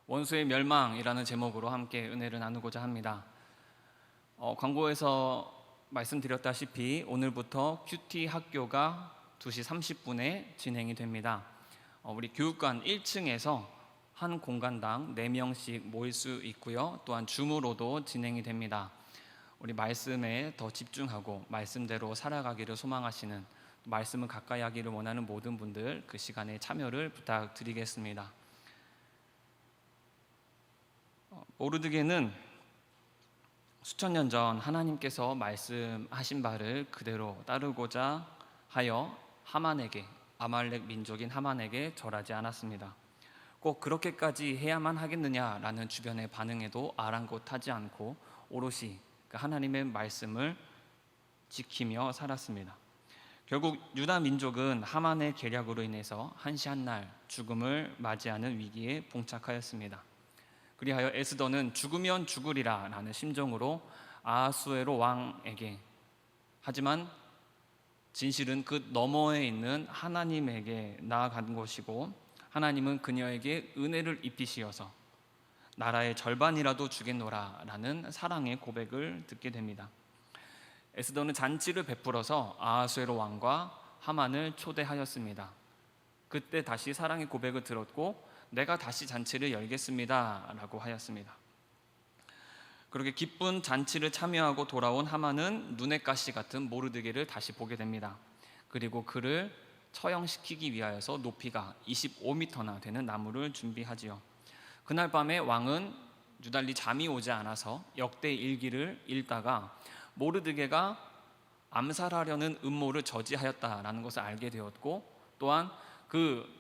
원수의 멸망이라는 제목으로 함께 은혜를 나누고자 합니다. 광고에서 말씀드렸다시피 오늘부터 큐티 학교가 2시 30분에 진행이 됩니다. 우리 교육관 1층에서 한 공간당 4명씩 모일 수 있고요. 또한 줌으로도 진행이 됩니다. 우리 말씀에 더 집중하고 말씀대로 살아가기를 소망하시는, 말씀을 가까이 하기를 원하는 모든 분들 그 시간에 참여를 부탁드리겠습니다. 모르드게는 수천 년 전 하나님께서 말씀하신 바를 그대로 따르고자 하여 하만에게, 아말렉 민족인 하만에게 절하지 않았습니다. 꼭 그렇게까지 해야만 하겠느냐라는 주변의 반응에도 아랑곳하지 않고 오롯이 하나님의 말씀을 지키며 살았습니다. 결국 유다 민족은 하만의 계략으로 인해서 한시 한날 죽음을 맞이하는 위기에 봉착하였습니다. 그리하여 에스더는 죽으면 죽으리라 라는 심정으로 아하수에로 왕에게, 하지만 진실은 그 너머에 있는 하나님에게 나아간 것이고, 하나님은 그녀에게 은혜를 입히시어서 나라의 절반이라도 주겠노라 라는 사랑의 고백을 듣게 됩니다. 에스더는 잔치를 베풀어서 아하수에로 왕과 하만을 초대하였습니다. 그때 다시 사랑의 고백을 들었고 내가 다시 잔치를 열겠습니다 라고 하였습니다. 그렇게 기쁜 잔치를 참여하고 돌아온 하만은 눈의 가시 같은 모르드게를 다시 보게 됩니다. 그리고 그를 처형시키기 위하여서 높이가 25m나 되는 나무를 준비하지요. 그날 밤에 왕은 유달리 잠이 오지 않아서 역대 일기를 읽다가 모르드게가 암살하려는 음모를 저지하였다라는 것을 알게 되었고, 또한 그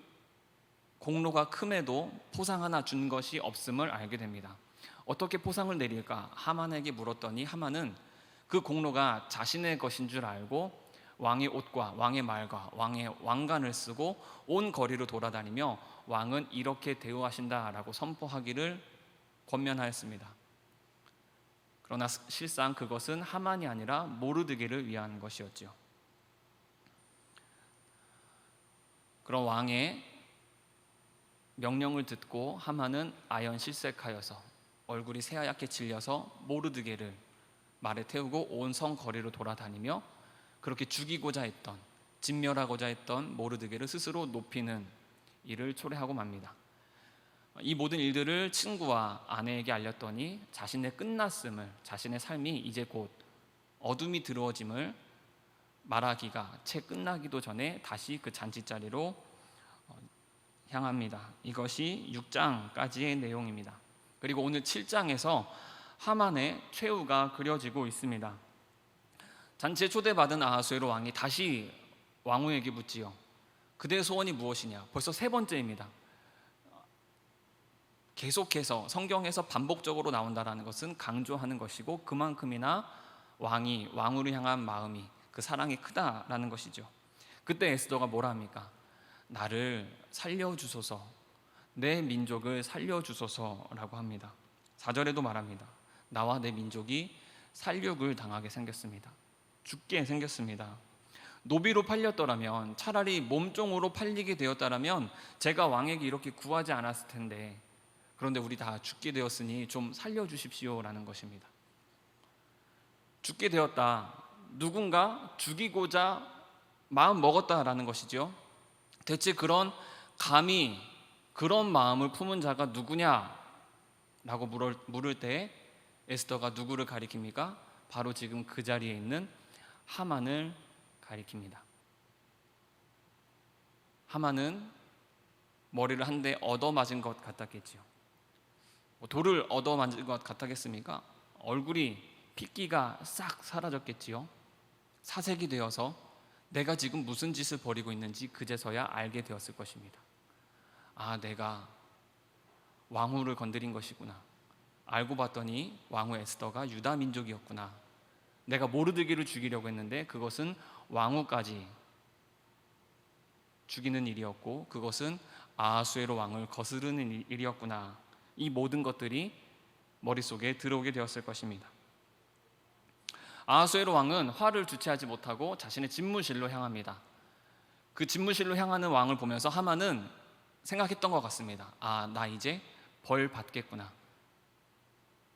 공로가 큼에도 포상 하나 준 것이 없음을 알게 됩니다. 어떻게 포상을 내릴까 하만에게 물었더니 하만은 그 공로가 자신의 것인 줄 알고 왕의 옷과 왕의 말과 왕의 왕관을 쓰고 온 거리로 돌아다니며 왕은 이렇게 대우하신다라고 선포하기를 권면하였습니다. 그러나 실상 그것은 하만이 아니라 모르드게를 위한 것이었죠. 그런 왕의 명령을 듣고 하만은 아연실색하여서 얼굴이 새하얗게 질려서 모르드게를 말에 태우고 온 성 거리로 돌아다니며 그렇게 죽이고자 했던, 진멸하고자 했던 모르드게를 스스로 높이는 일을 초래하고 맙니다. 이 모든 일들을 친구와 아내에게 알렸더니 자신의 끝났음을, 자신의 삶이 이제 곧 어둠이 들어짐을 말하기가 채 끝나기도 전에 다시 그 잔치자리로 향합니다. 이것이 6장까지의 내용입니다. 그리고 오늘 7장에서 하만의 최후가 그려지고 있습니다. 잔치에 초대받은 아하수에로 왕이 다시 왕후에게 묻지요. 그대의 소원이 무엇이냐? 벌써 3번째입니다. 계속해서 성경에서 반복적으로 나온다는 것은 강조하는 것이고, 그만큼이나 왕이 왕후를 향한 마음이, 그 사랑이 크다라는 것이죠. 그때 에스더가 뭐라 합니까? 나를 살려주소서, 내 민족을 살려주소서라고 합니다. 4절에도 말합니다. 나와 내 민족이 살육을 당하게 생겼습니다. 죽게 생겼습니다. 노비로 팔렸더라면, 차라리 몸종으로 팔리게 되었다라면 제가 왕에게 이렇게 구하지 않았을 텐데, 그런데 우리 다 죽게 되었으니 좀 살려주십시오라는 것입니다. 죽게 되었다, 누군가 죽이고자 마음 먹었다라는 것이죠. 대체 감히 그런 마음을 품은 자가 누구냐라고 물을 때 에스더가 누구를 가리킵니까? 바로 지금 그 자리에 있는 하만을 가리킵니다. 하만은 머리를 한 대 얻어맞은 것 같았겠지요. 돌을 얻어맞은 것 같았겠습니까? 얼굴이 핏기가 싹 사라졌겠지요. 사색이 되어서 내가 지금 무슨 짓을 벌이고 있는지 그제서야 알게 되었을 것입니다. 아, 내가 왕후를 건드린 것이구나. 알고 봤더니 왕후 에스더가 유다 민족이었구나. 내가 모르드게를 죽이려고 했는데 그것은 왕후까지 죽이는 일이었고, 그것은 아하수에로 왕을 거스르는 일이었구나. 이 모든 것들이 머릿속에 들어오게 되었을 것입니다. 아하수에로 왕은 화를 주체하지 못하고 자신의 집무실로 향합니다. 그 집무실로 향하는 왕을 보면서 하만은 생각했던 것 같습니다. 아, 나 이제 벌 받겠구나.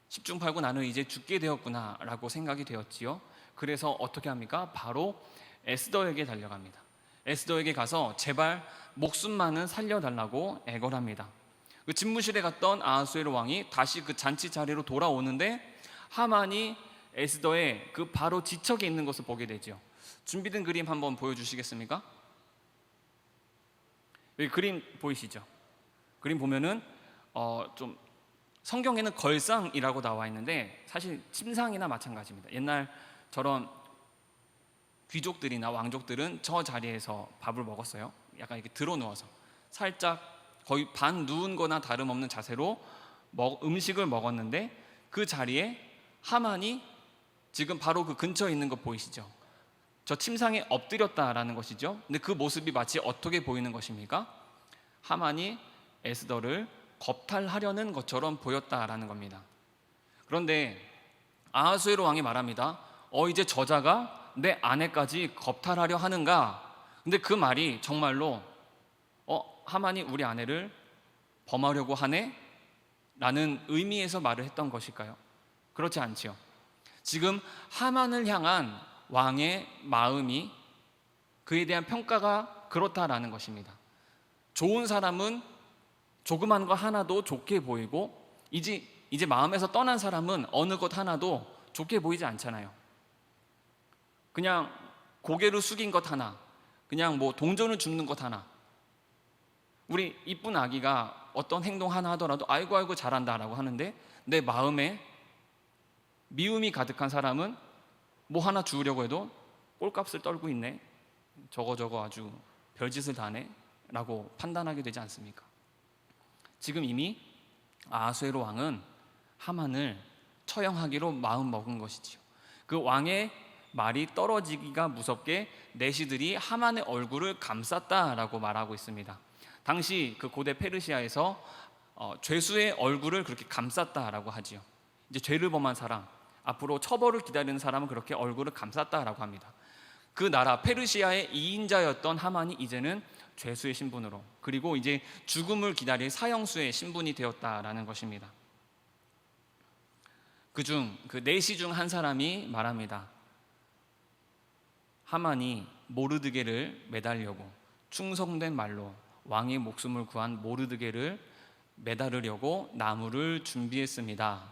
10중 8구 나는 이제 죽게 되었구나 라고 생각이 되었지요. 그래서 어떻게 합니까? 바로 에스더에게 달려갑니다. 에스더에게 가서 제발 목숨만은 살려달라고 애걸합니다. 그 집무실에 갔던 아하수에로 왕이 다시 그 잔치 자리로 돌아오는데 하만이 에스더의 그 바로 지척에 있는 것을 보게 되죠. 준비된 그림 한번 보여주시겠습니까? 여기 그림 보이시죠? 그림 보면은 좀 성경에는 걸상이라고 나와 있는데 사실 침상이나 마찬가지입니다. 옛날 저런 귀족들이나 왕족들은 저 자리에서 밥을 먹었어요. 약간 이렇게 들어 누워서 살짝 거의 반 누운 거나 다름없는 자세로 음식을 먹었는데 그 자리에 하만이 지금 바로 그 근처에 있는 거 보이시죠? 저 침상에 엎드렸다라는 것이죠. 근데 그 모습이 마치 어떻게 보이는 것입니까? 하만이 에스더를 겁탈하려는 것처럼 보였다라는 겁니다. 그런데 아하수에로 왕이 말합니다. 이제 저자가 내 아내까지 겁탈하려 하는가? 근데 그 말이 정말로 하만이 우리 아내를 범하려고 하네? 라는 의미에서 말을 했던 것일까요? 그렇지 않지요. 지금 하만을 향한 왕의 마음이, 그에 대한 평가가 그렇다라는 것입니다. 좋은 사람은 조그만 거 하나도 좋게 보이고 이제 마음에서 떠난 사람은 어느 것 하나도 좋게 보이지 않잖아요. 그냥 고개를 숙인 것 하나, 그냥 뭐 동전을 줍는 것 하나, 우리 이쁜 아기가 어떤 행동 하나 하더라도 아이고 잘한다라고 하는데 내 마음에 미움이 가득한 사람은 뭐 하나 주우려고 해도 꼴값을 떨고 있네, 저거 아주 별짓을 다 하네 라고 판단하게 되지 않습니까? 지금 이미 아하수에로 왕은 하만을 처형하기로 마음먹은 것이지요. 그 왕의 말이 떨어지기가 무섭게 내시들이 하만의 얼굴을 감쌌다라고 말하고 있습니다. 당시 그 고대 페르시아에서 죄수의 얼굴을 그렇게 감쌌다라고 하지요. 이제 죄를 범한 사람, 앞으로 처벌을 기다리는 사람은 그렇게 얼굴을 감쌌다라고 합니다. 그 나라 페르시아의 2인자였던 하만이 이제는 죄수의 신분으로, 그리고 이제 죽음을 기다릴 사형수의 신분이 되었다라는 것입니다. 그중 그 내시 중 한 사람이 말합니다. 하만이 모르드게를 매달려고 충성된 말로 왕의 목숨을 구한 모르드게를 매달으려고 나무를 준비했습니다.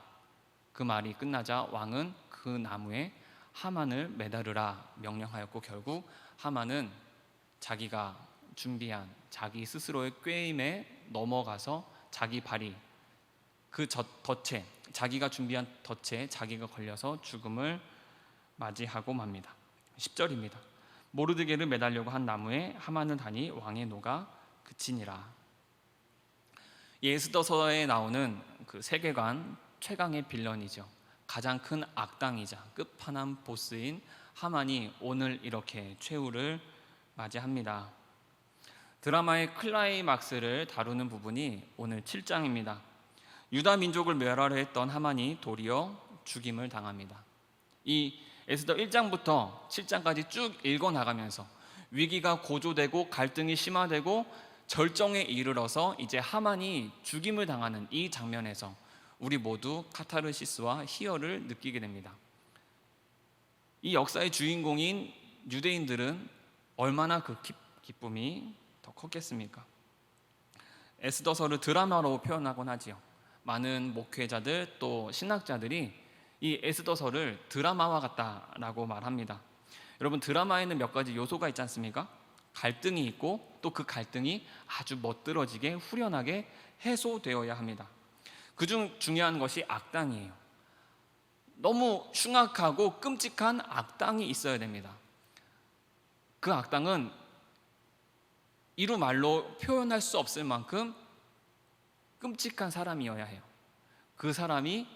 그 말이 끝나자 왕은 그 나무에 하만을 매달으라 명령하였고, 결국 하만은 자기가 준비한 자기 스스로의 꾀임에 넘어가서 자기 발이 그 덫에, 자기가 준비한 덫에 자기가 걸려서 죽음을 맞이하고 맙니다. 10절입니다. 모르드게를 매달려고 한 나무에 하만을 다니 왕의 노가 그치니라. 에스더서에 나오는 그 세계관 최강의 빌런이죠. 가장 큰 악당이자 끝판왕 보스인 하만이 오늘 이렇게 최후를 맞이합니다. 드라마의 클라이막스를 다루는 부분이 오늘 7장입니다. 유다 민족을 멸하려 했던 하만이 도리어 죽임을 당합니다. 이 에스더 1장부터 7장까지 쭉 읽어나가면서 위기가 고조되고 갈등이 심화되고 절정에 이르러서 이제 하만이 죽임을 당하는 이 장면에서 우리 모두 카타르시스와 희열을 느끼게 됩니다. 이 역사의 주인공인 유대인들은 얼마나 그 기쁨이 더 컸겠습니까? 에스더서를 드라마로 표현하곤 하지요. 많은 목회자들 또 신학자들이 이 에스더서를 드라마와 같다라고 말합니다. 여러분, 드라마에는 몇 가지 요소가 있지 않습니까? 갈등이 있고 또 그 갈등이 아주 멋들어지게 후련하게 해소되어야 합니다. 그중 중요한 것이 악당이에요. 너무 흉악하고 끔찍한 악당이 있어야 됩니다. 그 악당은 이루 말로 표현할 수 없을 만큼 끔찍한 사람이어야 해요. 그 사람이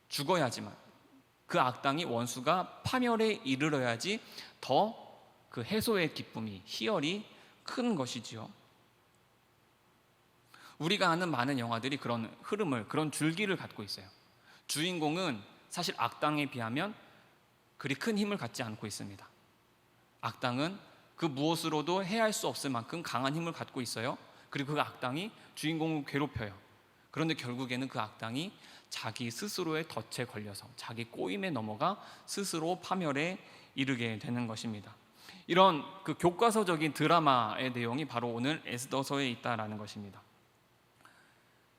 죽어야지만, 그 악당이 원수가 파멸에 이르러야지 더 그 해소의 기쁨이, 희열이 큰 것이지요. 우리가 아는 많은 영화들이 그런 흐름을, 그런 줄기를 갖고 있어요. 주인공은 사실 악당에 비하면 그리 큰 힘을 갖지 않고 있습니다. 악당은 그 무엇으로도 해할 수 없을 만큼 강한 힘을 갖고 있어요. 그리고 그 악당이 주인공을 괴롭혀요. 그런데 결국에는 그 악당이 자기 스스로의 덫에 걸려서 자기 꼬임에 넘어가 스스로 파멸에 이르게 되는 것입니다. 이런 그 교과서적인 드라마의 내용이 바로 오늘 에스더서에 있다라는 것입니다.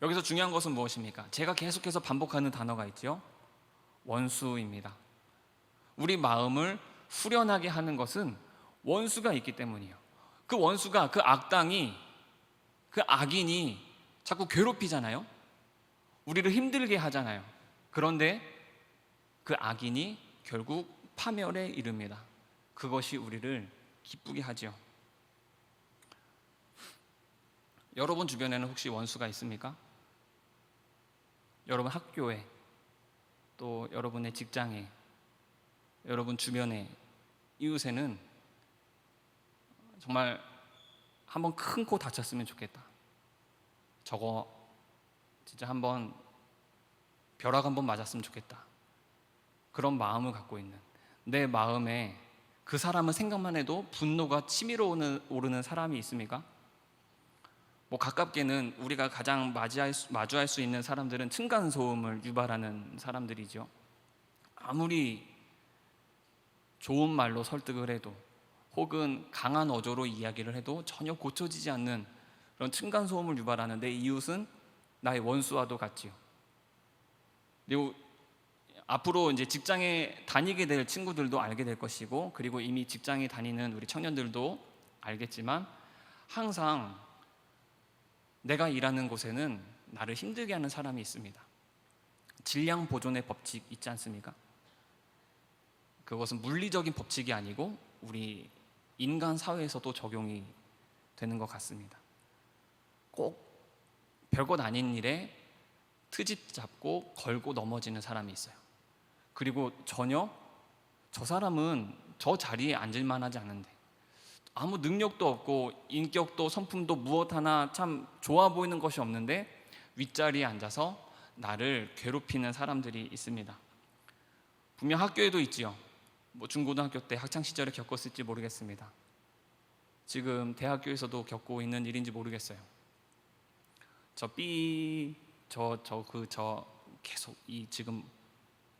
여기서 중요한 것은 무엇입니까? 제가 계속해서 반복하는 단어가 있죠. 원수입니다. 우리 마음을 후련하게 하는 것은 원수가 있기 때문이에요. 그 원수가, 그 악당이, 그 악인이 자꾸 괴롭히잖아요. 우리를 힘들게 하잖아요. 그런데 그 악인이 결국 파멸에 이릅니다. 그것이 우리를 기쁘게 하죠. 여러분 주변에는 혹시 원수가 있습니까? 여러분 학교에, 또 여러분의 직장에, 여러분 주변에, 이웃에는 정말 한번 큰 코 다쳤으면 좋겠다. 저거 진짜 한번 벼락 한번 맞았으면 좋겠다. 그런 마음을 갖고 있는, 내 마음에 그 사람은 생각만 해도 분노가 치밀어 오르는 사람이 있습니까? 가깝게는 우리가 가장 마주할 수 있는 사람들은 층간소음을 유발하는 사람들이죠. 아무리 좋은 말로 설득을 해도, 혹은 강한 어조로 이야기를 해도 전혀 고쳐지지 않는 그런 층간소음을 유발하는 내 이웃은 나의 원수와도 같지요. 그리고 앞으로 이제 직장에 다니게 될 친구들도 알게 될 것이고, 그리고 이미 직장에 다니는 우리 청년들도 알겠지만, 항상 내가 일하는 곳에는 나를 힘들게 하는 사람이 있습니다. 질량 보존의 법칙 있지 않습니까? 그것은 물리적인 법칙이 아니고 우리 인간 사회에서도 적용이 되는 것 같습니다. 꼭 별것 아닌 일에 트집 잡고 걸고 넘어지는 사람이 있어요. 그리고 전혀 저 사람은 저 자리에 앉을 만하지 않은데, 아무 능력도 없고 인격도 성품도 무엇 하나 참 좋아 보이는 것이 없는데 윗자리에 앉아서 나를 괴롭히는 사람들이 있습니다. 분명 학교에도 있지요. 중고등학교 때 학창시절에 겪었을지 모르겠습니다. 지금 대학교에서도 겪고 있는 일인지 모르겠어요. 계속 이 지금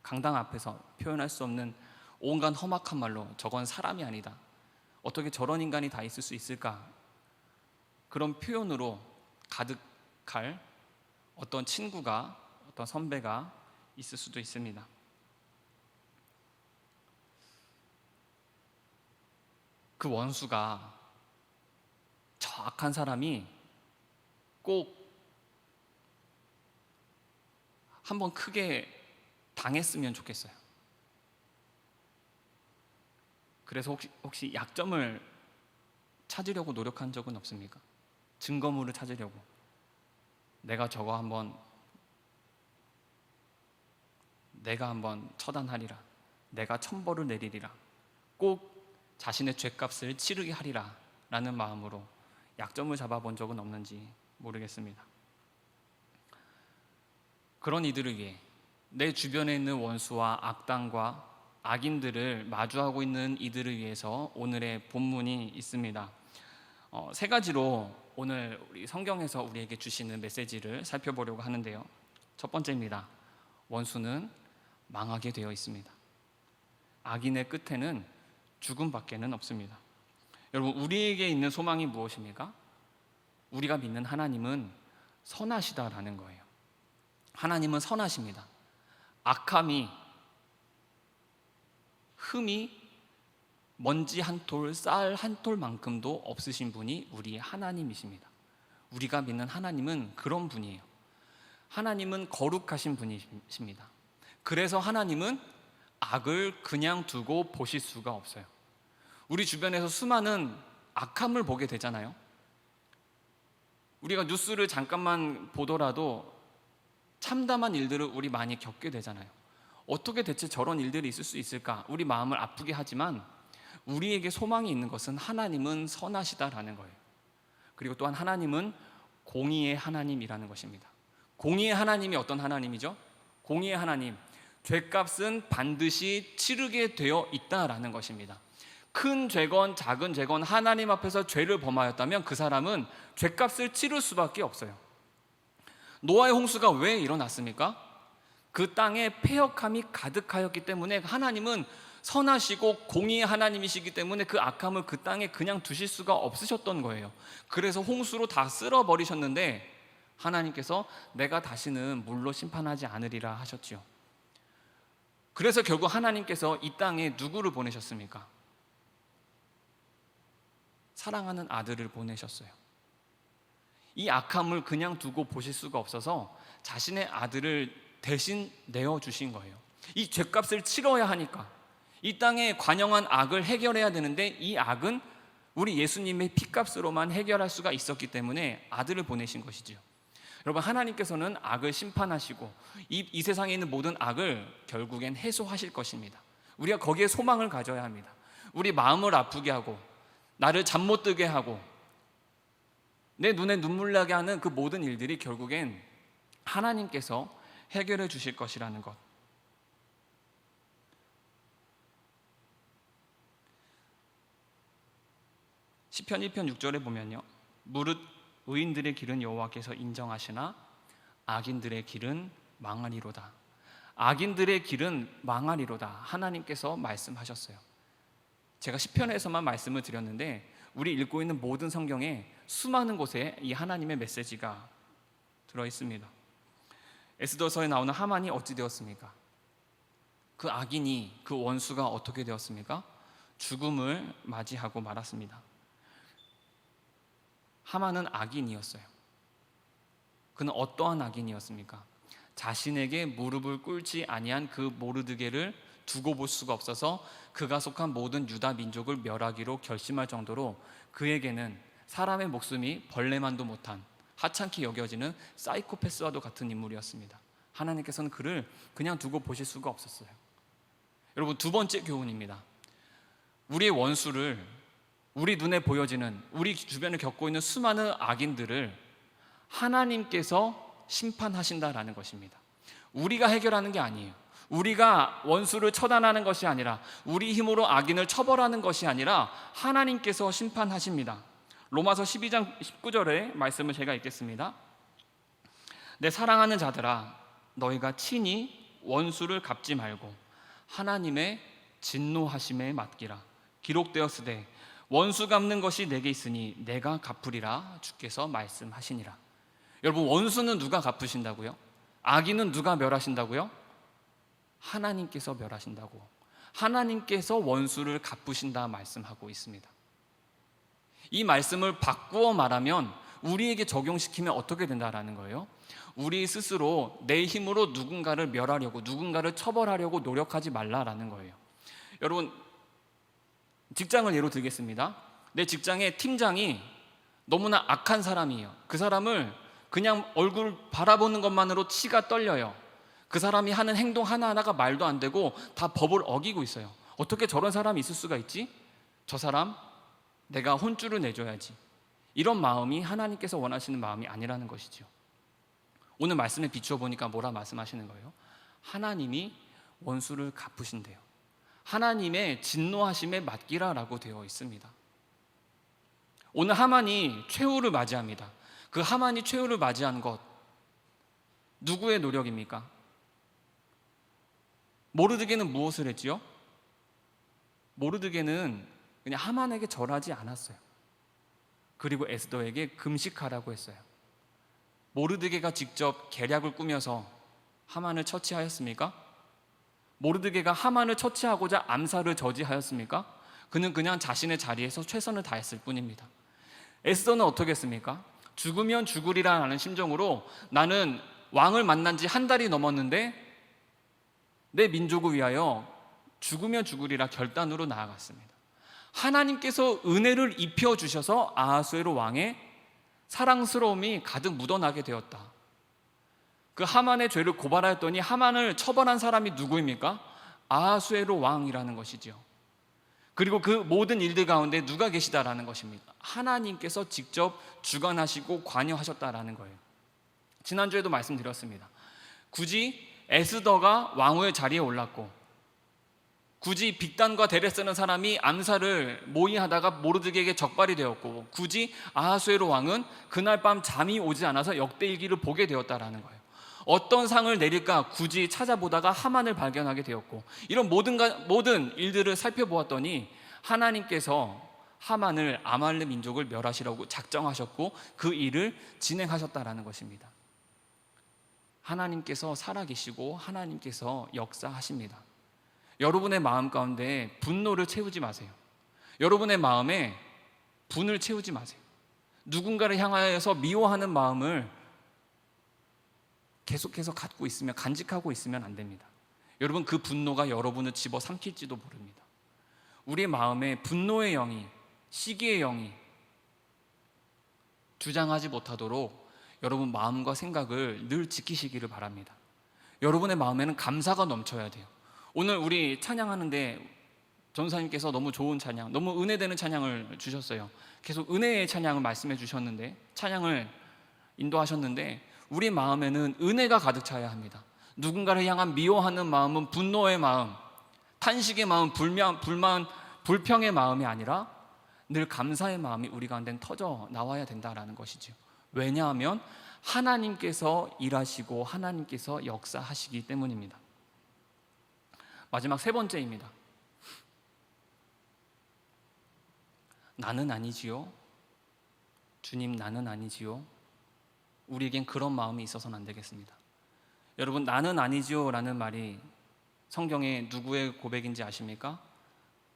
강당 앞에서 표현할 수 없는 온갖 험악한 말로 저건 사람이 아니다, 어떻게 저런 인간이 다 있을 수 있을까, 그런 표현으로 가득할 어떤 친구가, 어떤 선배가 있을 수도 있습니다. 그 원수가, 저 악한 사람이 꼭 한번 크게 당했으면 좋겠어요. 그래서 혹시 약점을 찾으려고 노력한 적은 없습니까? 증거물을 찾으려고, 내가 한번 처단하리라, 내가 천벌을 내리리라, 꼭 자신의 죄값을 치르게 하리라 라는 마음으로 약점을 잡아본 적은 없는지 모르겠습니다. 그런 이들을 위해, 내 주변에 있는 원수와 악당과 악인들을 마주하고 있는 이들을 위해서 오늘의 본문이 있습니다. 세 가지로 오늘 우리 성경에서 우리에게 주시는 메시지를 살펴보려고 하는데요. 첫 번째입니다. 원수는 망하게 되어 있습니다. 악인의 끝에는 죽음밖에는 없습니다. 여러분, 우리에게 있는 소망이 무엇입니까? 우리가 믿는 하나님은 선하시다라는 거예요. 하나님은 선하십니다. 악함이, 흠이 먼지 한 톨, 쌀 한 톨만큼도 없으신 분이 우리 하나님이십니다. 우리가 믿는 하나님은 그런 분이에요. 하나님은 거룩하신 분이십니다. 그래서 하나님은 악을 그냥 두고 보실 수가 없어요. 우리 주변에서 수많은 악함을 보게 되잖아요. 우리가 뉴스를 잠깐만 보더라도 참담한 일들을 우리 많이 겪게 되잖아요. 어떻게 대체 저런 일들이 있을 수 있을까? 우리 마음을 아프게 하지만 우리에게 소망이 있는 것은 하나님은 선하시다라는 거예요. 그리고 또한 하나님은 공의의 하나님이라는 것입니다. 공의의 하나님이 어떤 하나님이죠? 공의의 하나님, 죄값은 반드시 치르게 되어 있다라는 것입니다. 큰 죄건 작은 죄건 하나님 앞에서 죄를 범하였다면 그 사람은 죄값을 치를 수밖에 없어요. 노아의 홍수가 왜 일어났습니까? 그 땅에 패역함이 가득하였기 때문에 하나님은 선하시고 공의의 하나님이시기 때문에 그 악함을 그 땅에 그냥 두실 수가 없으셨던 거예요. 그래서 홍수로 다 쓸어버리셨는데 하나님께서 내가 다시는 물로 심판하지 않으리라 하셨지요. 그래서 결국 하나님께서 이 땅에 누구를 보내셨습니까? 사랑하는 아들을 보내셨어요. 이 악함을 그냥 두고 보실 수가 없어서 자신의 아들을 대신 내어주신 거예요. 이 죗값을 치러야 하니까, 이 땅에 관영한 악을 해결해야 되는데 이 악은 우리 예수님의 피값으로만 해결할 수가 있었기 때문에 아들을 보내신 것이지요. 여러분, 하나님께서는 악을 심판하시고 이 세상에 있는 모든 악을 결국엔 해소하실 것입니다. 우리가 거기에 소망을 가져야 합니다. 우리 마음을 아프게 하고 나를 잠 못 들게 하고 내 눈에 눈물 나게 하는 그 모든 일들이 결국엔 하나님께서 해결해 주실 것이라는 것. 시편 1편 6절에 보면요, 무릇 의인들의 길은 여호와께서 인정하시나 악인들의 길은 망하리로다. 악인들의 길은 망하리로다. 하나님께서 말씀하셨어요. 제가 시편에서만 말씀을 드렸는데 우리 읽고 있는 모든 성경에 수많은 곳에 이 하나님의 메시지가 들어있습니다. 에스더서에 나오는 하만이 어찌 되었습니까? 그 악인이, 그 원수가 어떻게 되었습니까? 죽음을 맞이하고 말았습니다. 하만은 악인이었어요. 그는 어떠한 악인이었습니까? 자신에게 무릎을 꿇지 아니한 그 모르드게를 두고 볼 수가 없어서 그가 속한 모든 유다 민족을 멸하기로 결심할 정도로 그에게는 사람의 목숨이 벌레만도 못한 하찮게 여겨지는 사이코패스와도 같은 인물이었습니다. 하나님께서는 그를 그냥 두고 보실 수가 없었어요. 여러분, 두 번째 교훈입니다. 우리의 원수를, 우리 눈에 보여지는, 우리 주변에 겪고 있는 수많은 악인들을 하나님께서 심판하신다라는 것입니다. 우리가 해결하는 게 아니에요. 우리가 원수를 처단하는 것이 아니라, 우리 힘으로 악인을 처벌하는 것이 아니라 하나님께서 심판하십니다. 로마서 12장 19절의 말씀을 제가 읽겠습니다. 내 사랑하는 자들아, 너희가 친히 원수를 갚지 말고 하나님의 진노하심에 맡기라. 기록되었으되 원수 갚는 것이 내게 있으니 내가 갚으리라 주께서 말씀하시니라. 여러분, 원수는 누가 갚으신다고요? 악인은 누가 멸하신다고요? 하나님께서 멸하신다고, 하나님께서 원수를 갚으신다 말씀하고 있습니다. 이 말씀을 바꾸어 말하면, 우리에게 적용시키면 어떻게 된다라는 거예요? 우리 스스로 내 힘으로 누군가를 멸하려고, 누군가를 처벌하려고 노력하지 말라라는 거예요. 여러분, 직장을 예로 들겠습니다. 내 직장의 팀장이 너무나 악한 사람이에요. 그 사람을 그냥 얼굴 바라보는 것만으로 치가 떨려요. 그 사람이 하는 행동 하나하나가 말도 안 되고 다 법을 어기고 있어요. 어떻게 저런 사람이 있을 수가 있지? 저 사람 내가 혼쭐을 내줘야지. 이런 마음이 하나님께서 원하시는 마음이 아니라는 것이죠. 오늘 말씀에 비추어 보니까 뭐라 말씀하시는 거예요? 하나님이 원수를 갚으신대요. 하나님의 진노하심에 맡기라라고 되어 있습니다. 오늘 하만이 최후를 맞이합니다. 그 하만이 최후를 맞이한 것, 누구의 노력입니까? 모르드게는 무엇을 했지요? 모르드게는 그냥 하만에게 절하지 않았어요. 그리고 에스더에게 금식하라고 했어요. 모르드게가 직접 계략을 꾸며서 하만을 처치하였습니까? 모르드게가 하만을 처치하고자 암살을 저지하였습니까? 그는 그냥 자신의 자리에서 최선을 다했을 뿐입니다. 에스더는 어떻게 했습니까? 죽으면 죽으리라는 심정으로, 나는 왕을 만난 지 한 달이 넘었는데 내 민족을 위하여 죽으면 죽으리라 결단으로 나아갔습니다. 하나님께서 은혜를 입혀주셔서 아하수에로 왕의 사랑스러움이 가득 묻어나게 되었다. 그 하만의 죄를 고발하였더니 하만을 처벌한 사람이 누구입니까? 아하수에로 왕이라는 것이지요. 그리고 그 모든 일들 가운데 누가 계시다라는 것입니다. 하나님께서 직접 주관하시고 관여하셨다라는 거예요. 지난주에도 말씀드렸습니다. 굳이 에스더가 왕후의 자리에 올랐고 굳이 빅단과 데레스라는 사람이 암살을 모의하다가 모르드게에게 적발이 되었고, 굳이 아하수에로 왕은 그날 밤 잠이 오지 않아서 역대일기를 보게 되었다라는 거예요. 어떤 상을 내릴까 굳이 찾아보다가 하만을 발견하게 되었고, 이런 모든 일들을 살펴보았더니 하나님께서 하만을 아말렉 민족을 멸하시라고 작정하셨고 그 일을 진행하셨다라는 것입니다. 하나님께서 살아계시고 하나님께서 역사하십니다. 여러분의 마음 가운데 분노를 채우지 마세요. 여러분의 마음에 분을 채우지 마세요. 누군가를 향하여서 미워하는 마음을 계속해서 갖고 있으면, 간직하고 있으면 안 됩니다. 여러분, 그 분노가 여러분을 집어삼킬지도 모릅니다. 우리 마음에 분노의 영이, 시기의 영이 주장하지 못하도록 여러분 마음과 생각을 늘 지키시기를 바랍니다. 여러분의 마음에는 감사가 넘쳐야 돼요. 오늘 우리 찬양하는데 전사님께서 너무 좋은 찬양, 너무 은혜되는 찬양을 주셨어요. 계속 은혜의 찬양을 말씀해 주셨는데, 찬양을 인도하셨는데, 우리 마음에는 은혜가 가득 차야 합니다. 누군가를 향한 미워하는 마음은 분노의 마음, 탄식의 마음, 불만, 불평의 마음이 아니라 늘 감사의 마음이 우리 가운데 터져 나와야 된다라는 것이죠. 왜냐하면 하나님께서 일하시고 하나님께서 역사하시기 때문입니다. 마지막 세 번째입니다. 나는 아니지요. 주님, 나는 아니지요. 우리에겐 그런 마음이 있어서는 안 되겠습니다. 여러분, 나는 아니지요 라는 말이 성경에 누구의 고백인지 아십니까?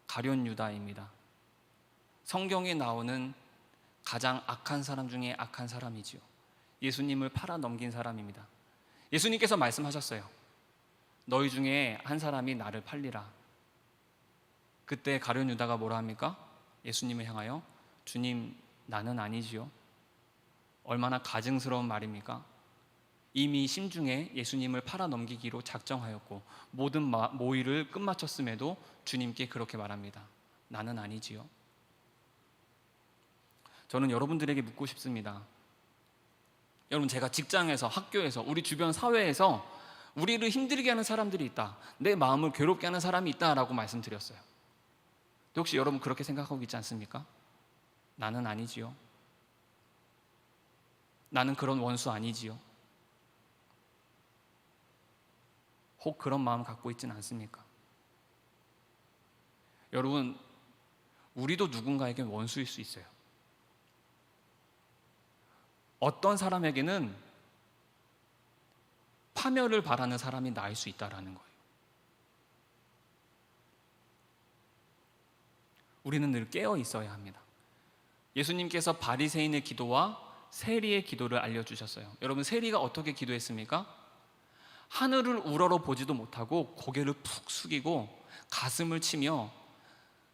가룟 유다입니다. 성경에 나오는 가장 악한 사람 중에 악한 사람이지요. 예수님을 팔아 넘긴 사람입니다. 예수님께서 말씀하셨어요. 너희 중에 한 사람이 나를 팔리라. 그때 가룟 유다가 뭐라 합니까? 예수님을 향하여 주님, 나는 아니지요. 얼마나 가증스러운 말입니까? 이미 심중에 예수님을 팔아 넘기기로 작정하였고 모든 모의를 끝마쳤음에도 주님께 그렇게 말합니다. 나는 아니지요. 저는 여러분들에게 묻고 싶습니다. 여러분, 제가 직장에서, 학교에서, 우리 주변 사회에서 우리를 힘들게 하는 사람들이 있다, 내 마음을 괴롭게 하는 사람이 있다라고 말씀드렸어요. 혹시 여러분 그렇게 생각하고 있지 않습니까? 나는 아니지요. 나는 그런 원수 아니지요. 혹 그런 마음 갖고 있지는 않습니까? 여러분, 우리도 누군가에게 원수일 수 있어요. 어떤 사람에게는 파멸을 바라는 사람이 나일 수 있다는 거예요. 우리는 늘 깨어 있어야 합니다. 예수님께서 바리새인의 기도와 세리의 기도를 알려주셨어요. 여러분, 세리가 어떻게 기도했습니까? 하늘을 우러러 보지도 못하고 고개를 푹 숙이고 가슴을 치며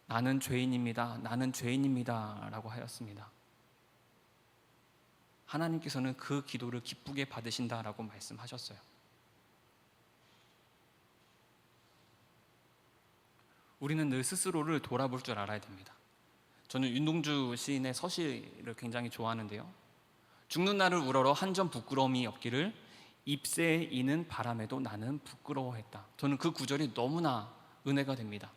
나는 죄인입니다, 나는 죄인입니다 라고 하였습니다. 하나님께서는 그 기도를 기쁘게 받으신다라고 말씀하셨어요. 우리는 늘 스스로를 돌아볼 줄 알아야 됩니다. 저는 윤동주 시인의 서시를 굉장히 좋아하는데요. 죽는 날을 우러러 한 점 부끄러움이 없기를 잎새에 이는 바람에도 나는 부끄러워했다. 저는 그 구절이 너무나 은혜가 됩니다.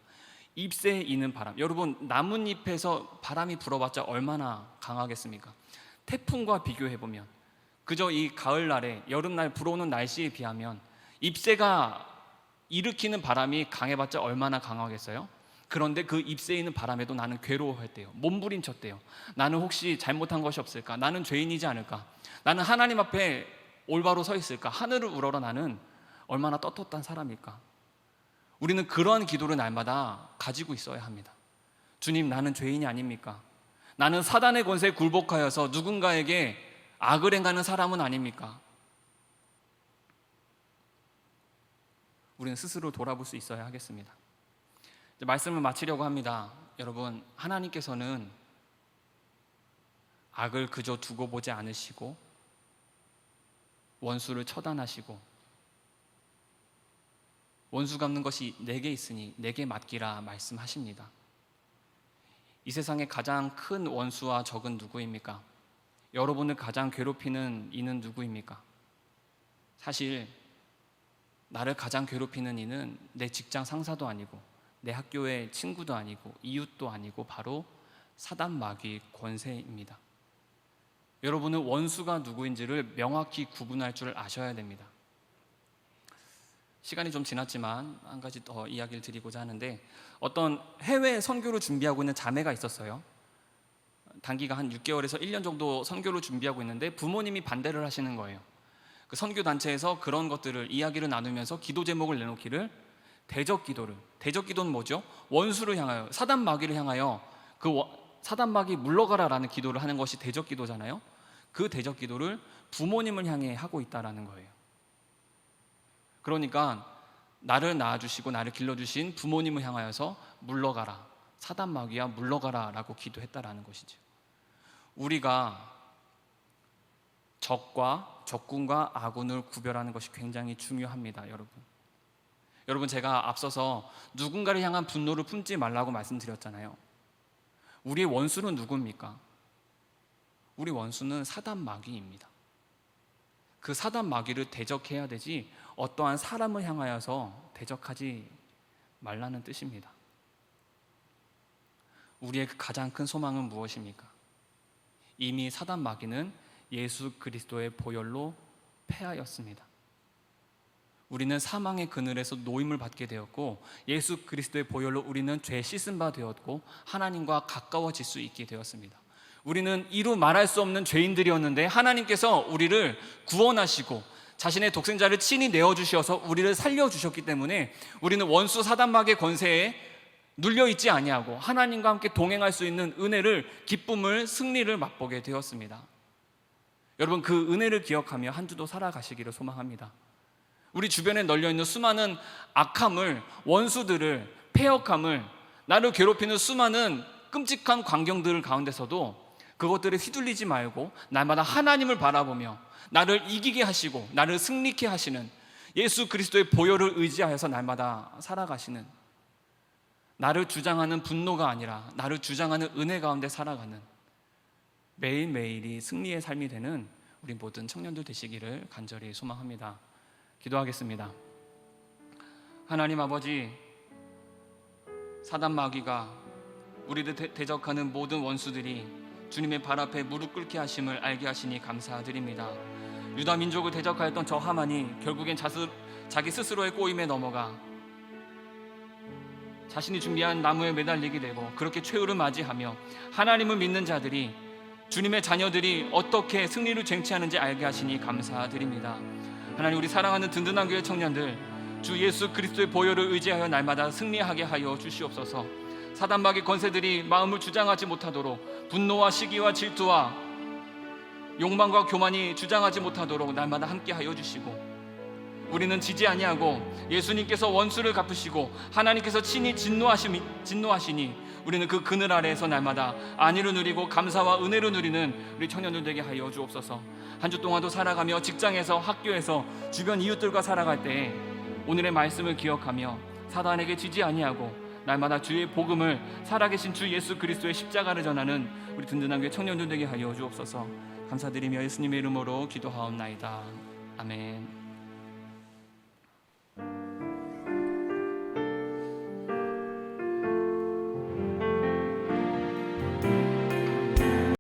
잎새에 이는 바람. 여러분, 나뭇잎에서 바람이 불어봤자 얼마나 강하겠습니까? 태풍과 비교해보면, 그저 이 가을날에, 여름날 불어오는 날씨에 비하면 잎새가 일으키는 바람이 강해봤자 얼마나 강하겠어요? 그런데 그 잎새에 있는 바람에도 나는 괴로워했대요. 몸부림쳤대요. 나는 혹시 잘못한 것이 없을까? 나는 죄인이지 않을까? 나는 하나님 앞에 올바로 서 있을까? 하늘을 우러러 나는 얼마나 떳떳한 사람일까? 우리는 그러한 기도를 날마다 가지고 있어야 합니다. 주님, 나는 죄인이 아닙니까? 나는 사단의 권세에 굴복하여서 누군가에게 악을 행하는 사람은 아닙니까? 우리는 스스로 돌아볼 수 있어야 하겠습니다. 이제 말씀을 마치려고 합니다. 여러분, 하나님께서는 악을 그저 두고 보지 않으시고 원수를 처단하시고 원수 갚는 것이 내게 있으니 내게 맡기라 말씀하십니다. 이 세상에 가장 큰 원수와 적은 누구입니까? 여러분을 가장 괴롭히는 이는 누구입니까? 사실 나를 가장 괴롭히는 이는 내 직장 상사도 아니고 내 학교의 친구도 아니고 이웃도 아니고 바로 사단 마귀의 권세입니다. 여러분은 원수가 누구인지를 명확히 구분할 줄 아셔야 됩니다. 시간이 좀 지났지만 한 가지 더 이야기를 드리고자 하는데, 어떤 해외 선교를 준비하고 있는 자매가 있었어요. 단기가 한 6개월에서 1년 정도 선교를 준비하고 있는데 부모님이 반대를 하시는 거예요. 그 선교 단체에서 그런 것들을 이야기를 나누면서 기도 제목을 내놓기를, 대적 기도를, 대적 기도는 뭐죠? 원수를 향하여, 사단 마귀를 향하여 사단 마귀 물러가라라는 기도를 하는 것이 대적 기도잖아요. 그 대적 기도를 부모님을 향해 하고 있다라는 거예요. 그러니까 나를 낳아주시고 나를 길러주신 부모님을 향하여서 물러가라, 사단 마귀야 물러가라 라고 기도했다라는 것이죠. 우리가 적군과 아군을 구별하는 것이 굉장히 중요합니다. 여러분, 제가 앞서서 누군가를 향한 분노를 품지 말라고 말씀드렸잖아요. 우리의 원수는 누굽니까? 우리 원수는 사단 마귀입니다. 그 사단 마귀를 대적해야 되지 어떠한 사람을 향하여서 대적하지 말라는 뜻입니다. 우리의 가장 큰 소망은 무엇입니까? 이미 사단 마귀는 예수 그리스도의 보혈로 패하였습니다. 우리는 사망의 그늘에서 노임을 받게 되었고, 예수 그리스도의 보혈로 우리는 죄 씻은 바 되었고 하나님과 가까워질 수 있게 되었습니다. 우리는 이루 말할 수 없는 죄인들이었는데 하나님께서 우리를 구원하시고 자신의 독생자를 친히 내어주셔서 우리를 살려주셨기 때문에 우리는 원수 사단 마귀의 권세에 눌려있지 아니하고 하나님과 함께 동행할 수 있는 은혜를, 기쁨을, 승리를 맛보게 되었습니다. 여러분, 그 은혜를 기억하며 한 주도 살아가시기를 소망합니다. 우리 주변에 널려있는 수많은 악함을, 원수들을, 패역함을, 나를 괴롭히는 수많은 끔찍한 광경들 가운데서도 그것들에 휘둘리지 말고 날마다 하나님을 바라보며 나를 이기게 하시고 나를 승리케 하시는 예수 그리스도의 보혈을 의지하여서 날마다 살아가시는, 나를 주장하는 분노가 아니라 나를 주장하는 은혜 가운데 살아가는 매일매일이 승리의 삶이 되는 우리 모든 청년들 되시기를 간절히 소망합니다. 기도하겠습니다. 하나님 아버지, 사단 마귀가 우리를 대적하는 모든 원수들이 주님의 발 앞에 무릎 꿇게 하심을 알게 하시니 감사드립니다. 유다 민족을 대적하였던 저 하만이 결국엔 자기 스스로의 꼬임에 넘어가 자신이 준비한 나무에 매달리게 되고, 그렇게 최후를 맞이하며 하나님을 믿는 자들이, 주님의 자녀들이 어떻게 승리를 쟁취하는지 알게 하시니 감사드립니다. 하나님, 우리 사랑하는 든든한 교회 청년들, 주 예수 그리스도의 보혈을 의지하여 날마다 승리하게 하여 주시옵소서. 사단 마귀 권세들이 마음을 주장하지 못하도록, 분노와 시기와 질투와 욕망과 교만이 주장하지 못하도록 날마다 함께 하여 주시고, 우리는 지지 아니하고 예수님께서 원수를 갚으시고 하나님께서 친히 진노하시니 우리는 그 그늘 아래에서 날마다 안위를 누리고 감사와 은혜를 누리는 우리 청년들 되게 하여 주옵소서. 한 주 동안도 살아가며 직장에서, 학교에서, 주변 이웃들과 살아갈 때 오늘의 말씀을 기억하며 사단에게 지지 아니하고 날마다 주의 복음을, 살아계신 주 예수 그리스도의 십자가를 전하는 우리 든든한 교회 청년들 되게 하여 주옵소서. 감사드리며 예수님의 이름으로 기도하옵나이다. 아멘.